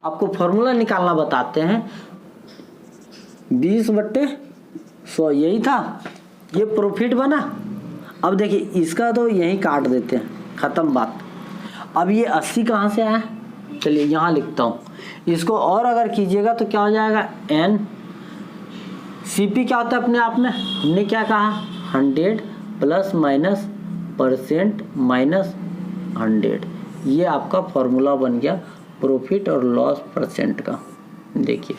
आपको फॉर्मूला निकालना बताते हैं। 20/100 यही था, ये प्रॉफिट बना। अब देखिए इसका तो यही काट देते हैं, खत्म बात। अब ये 80 कहाँ से आया, चलिए यहाँ लिखता हूँ। इसको और अगर कीजिएगा तो क्या हो जाएगा, n CP क्या होता है अपने आप में, हमने क्या कहा 100 प्लस माइनस % माइनस 100। ये आपका फॉर्मूला बन गया प्रॉफिट और लॉस % का। देखिए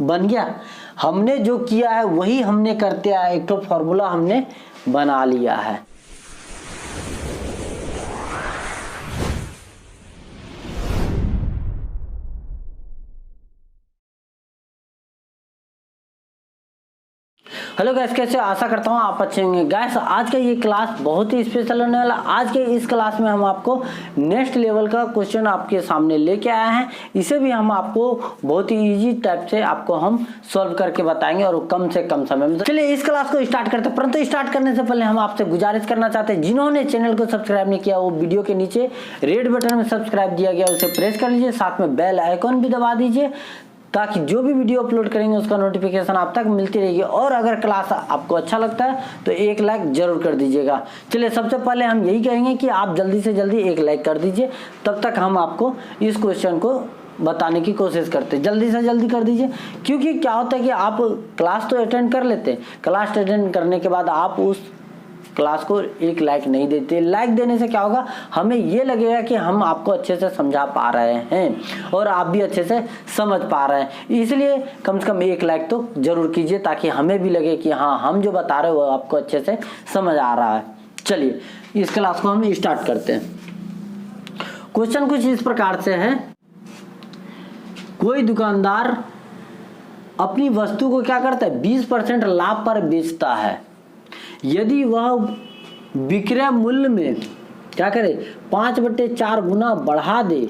बन गया, हमने जो किया है वही हमने करते आए, एक तो फॉर्मूला हमने बना लिया है। हेलो गैस, कैसे, आशा करता हूँ आप अच्छे होंगे। गैस आज का ये क्लास बहुत ही स्पेशल होने वाला। आज के इस क्लास में हम आपको नेक्स्ट लेवल का क्वेश्चन आपके सामने लेके आए हैं। इसे भी हम आपको बहुत ही इजी टाइप से आपको हम सॉल्व करके बताएंगे और कम से कम समय में। चलिए इस क्लास को स्टार्ट करते हैं, परंतु स्टार्ट करने से पहले हम आपसे गुजारिश करना चाहते हैं, जिन्होंने चैनल को सब्सक्राइब नहीं किया वो वीडियो के नीचे रेड बटन में सब्सक्राइब दिया गया उसे प्रेस कर लीजिए, साथ में बेल आइकॉन भी दबा दीजिए ताकि जो भी वीडियो अपलोड करेंगे उसका नोटिफिकेशन आप तक मिलती रहेगी। और अगर क्लास आपको अच्छा लगता है तो एक लाइक जरूर कर दीजिएगा। चलिए सबसे पहले हम यही कहेंगे कि आप जल्दी से जल्दी एक लाइक कर दीजिए, तब तक हम आपको इस क्वेश्चन को बताने की कोशिश करते हैं। जल्दी से जल्दी कर दीजिए, क्योंकि क्या होता है कि आप क्लास तो अटेंड कर लेते हैं, क्लास अटेंड करने के बाद आप उस क्लास को एक लाइक नहीं देते। लाइक देने से क्या होगा, हमें ये लगेगा कि हम आपको अच्छे से समझा पा रहे हैं और आप भी अच्छे से समझ पा रहे हैं। इसलिए कम से कम एक लाइक तो जरूर कीजिए ताकि हमें भी लगे कि हाँ हम जो बता रहे हैं वो आपको अच्छे से समझ आ रहा है। चलिए इस क्लास को हम स्टार्ट करते हैं। क्वेश्चन कुछ इस प्रकार से है, कोई दुकानदार अपनी वस्तु को क्या करता है 20% लाभ पर बेचता है। यदि वह विक्रय मूल्य में क्या करे 5/4 गुना बढ़ा दे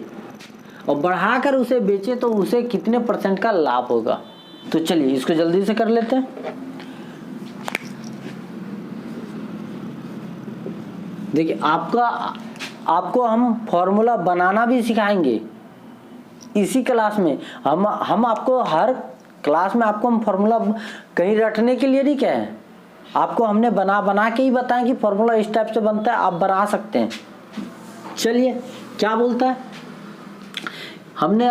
और बढ़ाकर उसे बेचे तो उसे कितने % का लाभ होगा। तो चलिए इसको जल्दी से कर लेते हैं। देखिए आपको हम फॉर्मूला बनाना भी सिखाएंगे इसी क्लास में। हम आपको हर क्लास में आपको हम फॉर्मूला कहीं रटने के लिए नहीं कहे, आपको हमने बना के ही बताएं कि फॉर्मूला इस टाइप से बनता है, आप बना सकते हैं। चलिए क्या बोलता है, हमने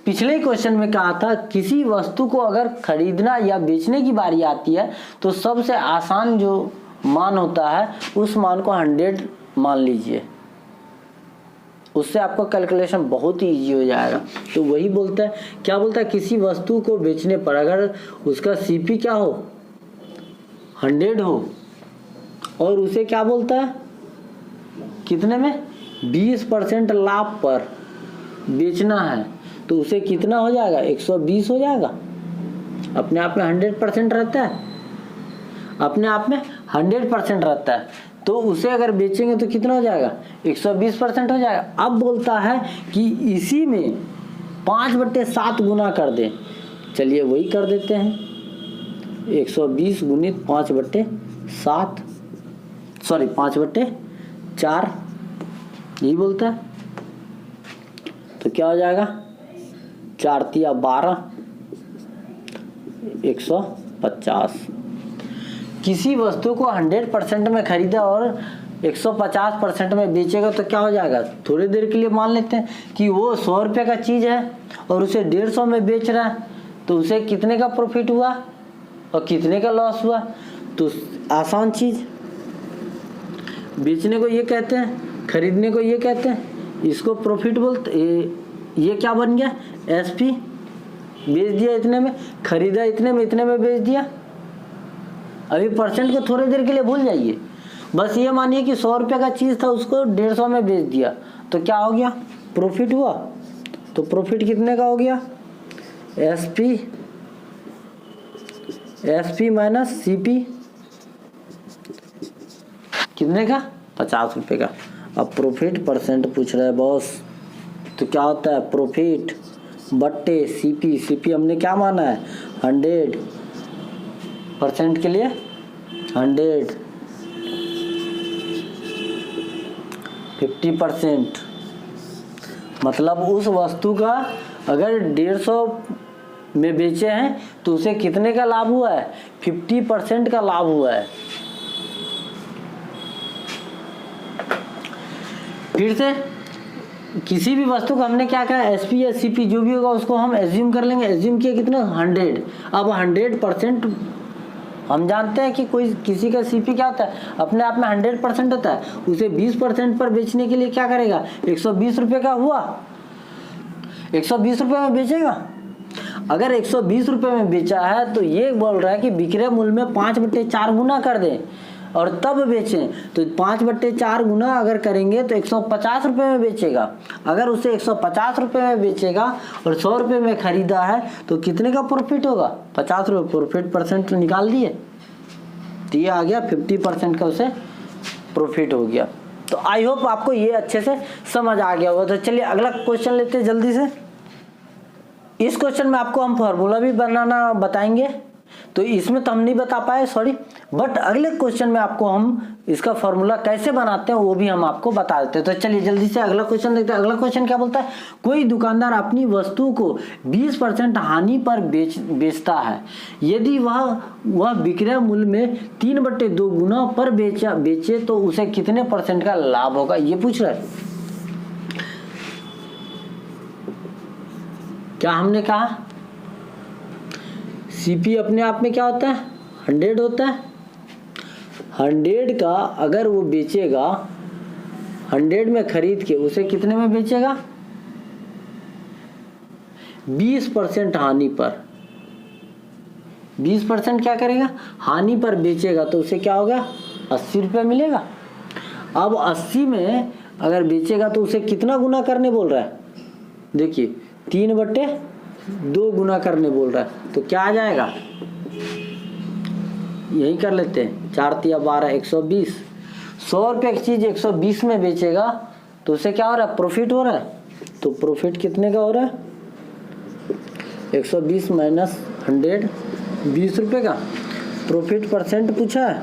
पिछले क्वेश्चन में कहा था किसी वस्तु को अगर खरीदना या बेचने की बारी आती है तो सबसे आसान जो मान होता है उस मान को 100 मान लीजिए, उससे आपको कैलकुलेशन बहुत ही इजी हो जाएगा। तो वही बोलता है, क्या बोलता है, किसी वस्तु को बेचने पर अगर उसका CP क्या हो 100 हो और उसे क्या बोलता है कितने में 20% लाभ पर बेचना है तो उसे कितना हो जाएगा 120 हो जाएगा। अपने आप में 100% रहता है, अपने आप में 100% रहता है, तो उसे अगर बेचेंगे तो कितना हो जाएगा 120% हो जाएगा। अब बोलता है कि इसी में 5/7 गुना कर दे। चलिए वही कर देते हैं, 120 गुणित 5/7 सॉरी 5/4 यही बोलता है। तो क्या हो जाएगा 4 तिया 12 150। किसी वस्तु को 100% में खरीदा और 150% में बेचेगा तो क्या हो जाएगा, थोड़ी देर के लिए मान लेते हैं कि वो 100 रुपये का चीज़ है और उसे 150 में बेच रहा है तो उसे कितने का प्रॉफिट हुआ और कितने का लॉस हुआ। तो आसान चीज, बेचने को ये कहते हैं, खरीदने को ये कहते हैं, इसको प्रॉफिट बोलते। ये क्या बन गया SP, बेच दिया इतने में, खरीदा इतने में बेच दिया। अभी परसेंट को थोड़ी देर के लिए भूल जाइए, बस ये मानिए कि 100 रुपये का चीज था उसको 150 में बेच दिया तो क्या हो गया प्रॉफिट हुआ। तो प्रॉफिट कितने का हो गया SP माइनस CP कितने का 50 रुपये का। अब प्रॉफिट % पूछ रहा है बॉस, तो क्या होता है प्रॉफिट बट्टे CP हमने क्या माना है 100% के लिए 100, 50% मतलब उस वस्तु का अगर 150 में बेचे हैं तो उसे कितने का लाभ हुआ है? 50% का लाभ हुआ है। फिर से किसी भी वस्तु का हमने क्या कहा, एसपी या सीपी जो भी होगा उसको हम एज्यूम कर लेंगे। एज्यूम किया कितना? 100। अब 100% हम जानते हैं कि कोई किसी का सीपी क्या होता है, अपने आप में 100% होता है। उसे 20% पर बेचने के लिए क्या करेगा? 120 रुपये का हुआ, 120 रुपये में बेचेगा। अगर 120 रुपये में बेचा है तो ये बोल रहा है कि विक्रय मूल्य में 5/4 गुना कर दें और तब बेचें। तो 5/4 गुना अगर करेंगे तो 150 रुपये में बेचेगा। अगर उसे 150 रुपये में बेचेगा और 100 रुपये में खरीदा है तो कितने का प्रॉफिट होगा? 50 रुपये। प्रॉफिट परसेंट निकाल दिए तो ये आ गया 50% का उसे प्रॉफिट हो गया। तो आई होप आपको ये अच्छे से समझ आ गया होगा। तो चलिए अगला क्वेश्चन लेते हैं जल्दी से। इस क्वेश्चन में आपको हम फॉर्मूला भी बनाना बताएंगे, तो इसमें तो हम नहीं बता पाए, सॉरी, बट अगले क्वेश्चन में आपको हम इसका फॉर्मूला कैसे बनाते हैं वो भी हम आपको बता देते हैं। तो चलिए जल्दी से अगला क्वेश्चन देखते हैं। अगला क्वेश्चन क्या बोलता है? कोई दुकानदार अपनी वस्तु को 20% हानि पर बेचता है। यदि वह विक्रय मूल्य में 3/2 गुना पर बेचे तो उसे कितने % का लाभ होगा? ये पूछ रहा है। क्या हमने कहा? सीपी अपने आप में क्या होता है? 100 होता है। 100 का अगर वो बेचेगा, 100 में खरीद के उसे कितने में बेचेगा? 20% हानि पर। 20% क्या करेगा? हानि पर बेचेगा तो उसे क्या होगा? 80 रुपये मिलेगा। अब 80 में अगर बेचेगा तो उसे कितना गुना करने बोल रहा है? देखिए 3/2 गुना करने बोल रहा है। तो क्या आ जाएगा? यही कर लेते हैं, 4 तिया 12, 120। 100 रुपये की चीज 120 में बेचेगा तो उसे क्या हो रहा है? प्रॉफिट हो रहा है। तो प्रॉफिट कितने का हो रहा है? 120 माइनस 100, 20 रुपये का। प्रॉफिट परसेंट पूछा है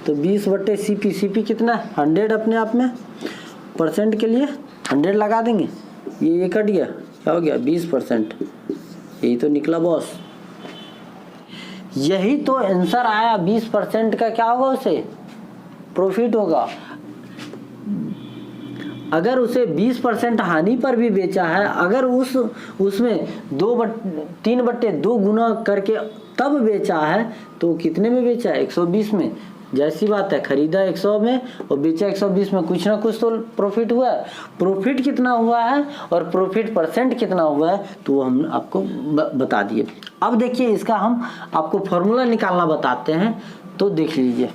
तो 20/CP। सीपी कितना है? 100 अपने आप में। परसेंट के लिए 100 लगा देंगे, ये कट गया, क्या हो गया? 20%। यही तो निकला बॉस, यही तो आंसर आया। 20% का क्या होगा? उसे प्रॉफिट होगा। अगर उसे 20% हानि पर भी बेचा है, अगर उसमें 3/2 गुना करके तब बेचा है तो कितने में बेचा है? 120 में। जैसी बात है, खरीदा 100 में और बेचा 120 में, कुछ ना कुछ तो प्रॉफिट हुआ है। प्रॉफिट कितना हुआ है और प्रॉफिट परसेंट कितना हुआ है तो हम आपको बता दिए। अब देखिए इसका हम आपको फॉर्मूला निकालना बताते हैं, तो देख लीजिए।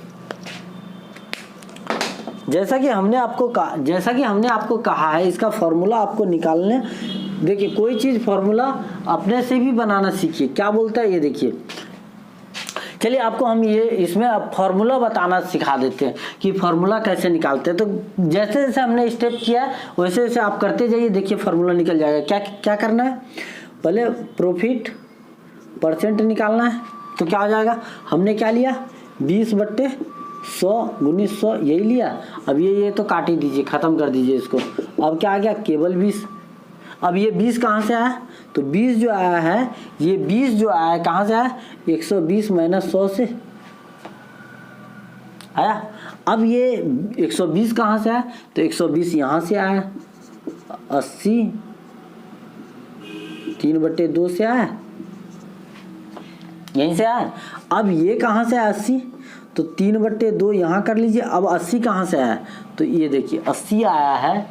जैसा कि हमने आपको कहा है, इसका फॉर्मूला आपको निकालने, देखिए कोई चीज फॉर्मूला अपने से भी बनाना सीखिए। क्या बोलता है ये देखिए। चलिए आपको हम ये इसमें अब फॉर्मूला बताना सिखा देते हैं कि फॉर्मूला कैसे निकालते हैं। तो जैसे जैसे हमने स्टेप किया वैसे वैसे आप करते जाइए, देखिए फॉर्मूला निकल जाएगा। क्या क्या करना है? पहले प्रॉफिट परसेंट निकालना है। तो क्या हो जाएगा? हमने क्या लिया? 20/100 गुनी 100 यही लिया। अब ये तो काट ही दीजिए, खत्म कर दीजिए इसको। अब क्या आ गया? केवल 20। अब ये 20 कहाँ से आया? तो 20 जो आया है, ये 20 जो आया है कहाँ से आया? 120 माइनस 100 से आया। अब ये 120 कहाँ से आया? तो 120 यहाँ से आया। 80 3/2 से आया, यहीं से आया। अब ये कहाँ से आया? 80, तो 3/2 यहाँ कर लीजिए। अब 80 कहाँ से आया? तो ये देखिए 80 आया है।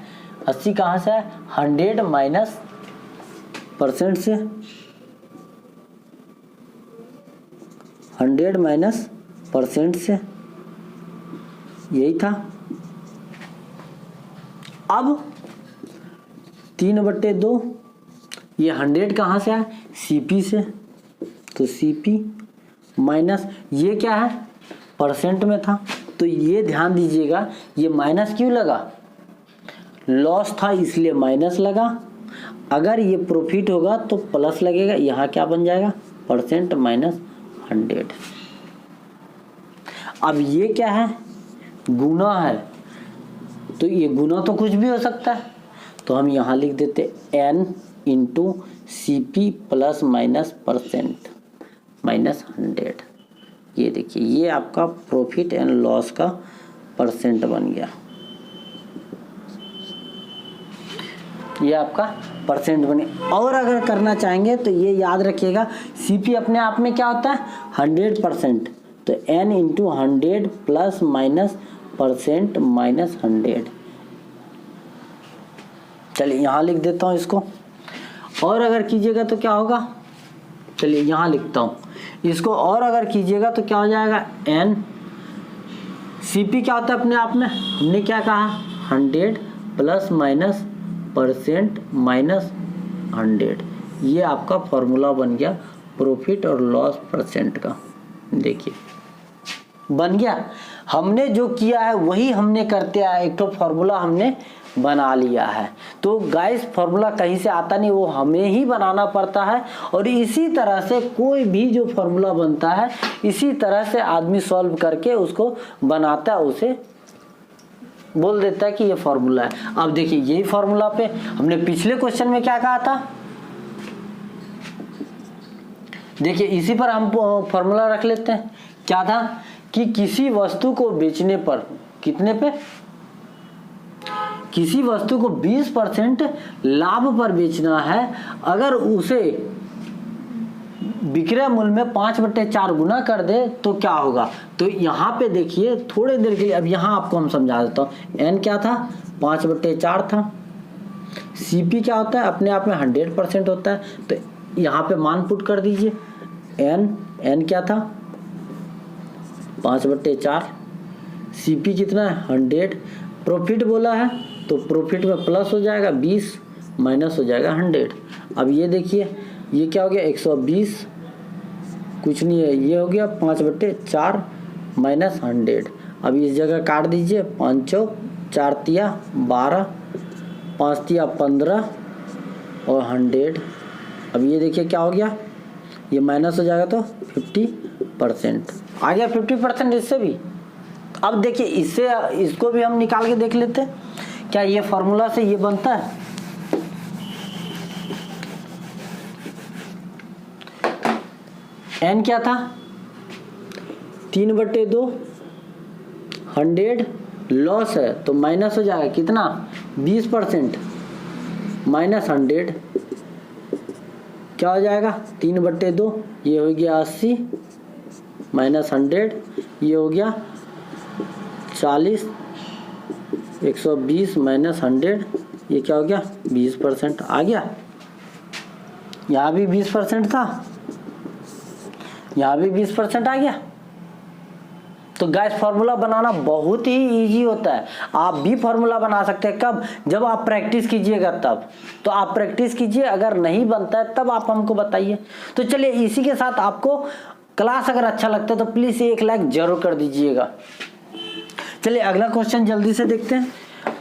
80 कहाँ से है? 100 माइनस परसेंट से, 100 माइनस परसेंट से, यही था। अब 3/2, ये 100 कहाँ से है? सीपी से। तो सीपी माइनस ये क्या है? परसेंट में था। तो ये ध्यान दीजिएगा, ये माइनस क्यों लगा? लॉस था इसलिए माइनस लगा। अगर ये प्रॉफिट होगा तो प्लस लगेगा। यहाँ क्या बन जाएगा? Percent minus 100। अब ये क्या है? गुना है। तो ये गुना तो कुछ भी हो सकता है। तो तो हम यहाँ लिख देते n into CP plus minus percent minus 100। ये देखिए ये आपका प्रॉफिट एंड लॉस का परसेंट बन गया, ये आपका परसेंट बने। और अगर करना चाहेंगे तो ये याद रखिएगा CP अपने आप में क्या होता है 100%, तो n into 100 plus minus percent minus 100। चलिए यहाँ लिख देता हूँ इसको। और अगर कीजिएगा तो क्या होगा, चलिए यहाँ लिखता हूँ इसको। और अगर कीजिएगा तो क्या हो जाएगा n, CP क्या होता है अपने आप में, हमने क्या कहा 100 प्लस माइनस परसेंट माइनस 100। ये आपका फॉर्मूला बन गया प्रॉफिट और लॉस परसेंट का। देखिए बन गया, हमने जो किया है वही हमने करते आए, एक तो फॉर्मूला हमने बना लिया है। तो गाइस फॉर्मूला कहीं से आता नहीं, वो हमें ही बनाना पड़ता है। और इसी तरह से कोई भी जो फॉर्मूला बनता है इसी तरह से आदमी सॉल्व करके उसको बनाता है, उसे बोल देता है कि ये फॉर्मूला है। अब देखिए यही फॉर्मूला पे हमने पिछले क्वेश्चन में क्या कहा था, देखिए इसी पर हम फॉर्मूला रख लेते हैं। क्या था कि किसी वस्तु को बेचने पर कितने पे, किसी वस्तु को 20% लाभ पर बेचना है, अगर उसे विक्रय मूल्य में 5/4 गुना कर दे तो क्या होगा। तो यहाँ पे देखिए थोड़ी देर के लिए, अब यहाँ आपको हम समझा देता हूँ। n क्या था 5/4 था, CP क्या होता है अपने आप में 100% होता है। तो यहाँ पे मान पुट कर दीजिए, n क्या था 5/4, CP कितना है 100, प्रॉफिट बोला है तो प्रॉफिट में प्लस हो जाएगा 20 माइनस हो जाएगा 100। अब ये देखिए ये क्या हो गया 120, कुछ नहीं है, ये हो गया 5/4 माइनस 100। अब इस जगह काट दीजिए, 5 4 तिया 12, 5 तिया 15 और 100। अब ये देखिए क्या हो गया, ये माइनस हो जाएगा तो 50% आ गया, 50% इससे भी। अब देखिए इससे इसको भी हम निकाल के देख लेते हैं, क्या ये फॉर्मूला से ये बनता है। n क्या था 3/2, 100 लॉस है तो माइनस हो जाएगा कितना 20% माइनस 100 क्या हो जाएगा 3/2, ये हो गया 80 माइनस 100, ये हो गया 40, 120 माइनस 100, ये क्या हो गया 20% आ गया। यहाँ भी 20% था, यहाँ भी 20% आ गया। तो गाइस फार्मूला बनाना बहुत ही इजी होता है, आप भी फार्मूला बना सकते हैं। कब, जब आप प्रैक्टिस कीजिएगा तब। तो आप प्रैक्टिस कीजिए, अगर नहीं बनता है तब आप हमको बताइए। तो चलिए इसी के साथ आपको क्लास अगर अच्छा लगता है तो प्लीज 1 लाइक जरूर कर दीजिएगा। चलिए अगला क्वेश्चन जल्दी से देखते हैं।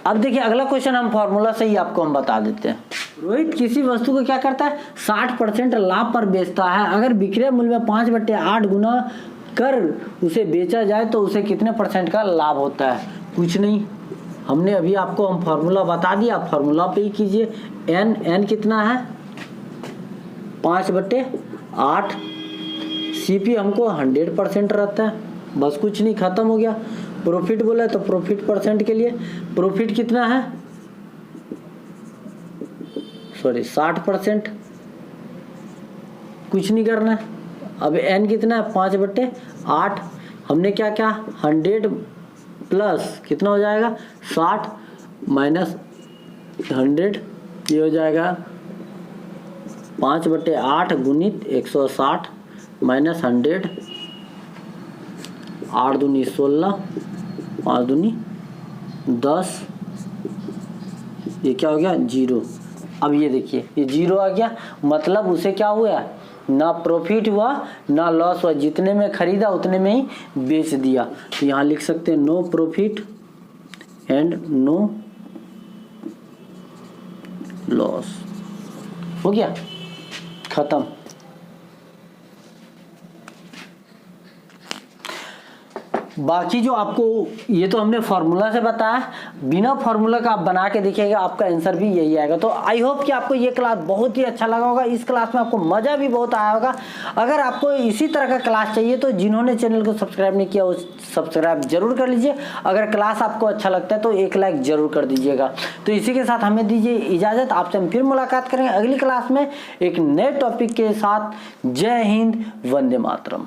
अब देखिए अगला क्वेश्चन हम फॉर्मूला से ही आपको हम बता देते हैं। रोहित किसी वस्तु को क्या करता है 60% लाभ पर बेचता है, अगर विक्रय मूल्य में 5/8 गुना कर उसे बेचा जाए तो उसे कितने % का लाभ होता है। कुछ नहीं, हमने अभी आपको हम फॉर्मूला बता दिया, फॉर्मूला पे ही कीजिए। n कितना है 5/8, CP हमको 100% रहता है, बस कुछ नहीं, खत्म हो गया। प्रॉफिट बोला है तो प्रॉफिट परसेंट के लिए प्रॉफिट कितना है 60%, कुछ नहीं करना है। अब n कितना है 5/8, हमने क्या क्या 100 प्लस कितना हो जाएगा 60 माइनस 100, ये हो जाएगा 5/8 गुणित 160 माइनस 100, 8 दूनी 16, 5 दूनी 10, ये क्या हो गया 0। अब ये देखिए ये 0 आ गया, मतलब उसे क्या हुआ, ना प्रॉफिट हुआ ना लॉस हुआ, जितने में खरीदा उतने में ही बेच दिया। तो यहाँ लिख सकते हैं no profit and no loss. हो गया, खत्म। बाकी जो आपको ये तो हमने फॉर्मूला से बताया, बिना फॉर्मूला का आप बना के देखिएगा, आपका आंसर भी यही आएगा। तो आई होप कि आपको ये क्लास बहुत ही अच्छा लगा होगा, इस क्लास में आपको मजा भी बहुत आया होगा। अगर आपको इसी तरह का क्लास चाहिए तो जिन्होंने चैनल को सब्सक्राइब नहीं किया वो सब्सक्राइब जरूर कर लीजिए। अगर क्लास आपको अच्छा लगता है तो एक लाइक जरूर कर दीजिएगा। तो इसी के साथ हमें दीजिए इजाजत, आपसे हम फिर मुलाकात करेंगे अगली क्लास में एक नए टॉपिक के साथ। जय हिंद, वंदे मातरम।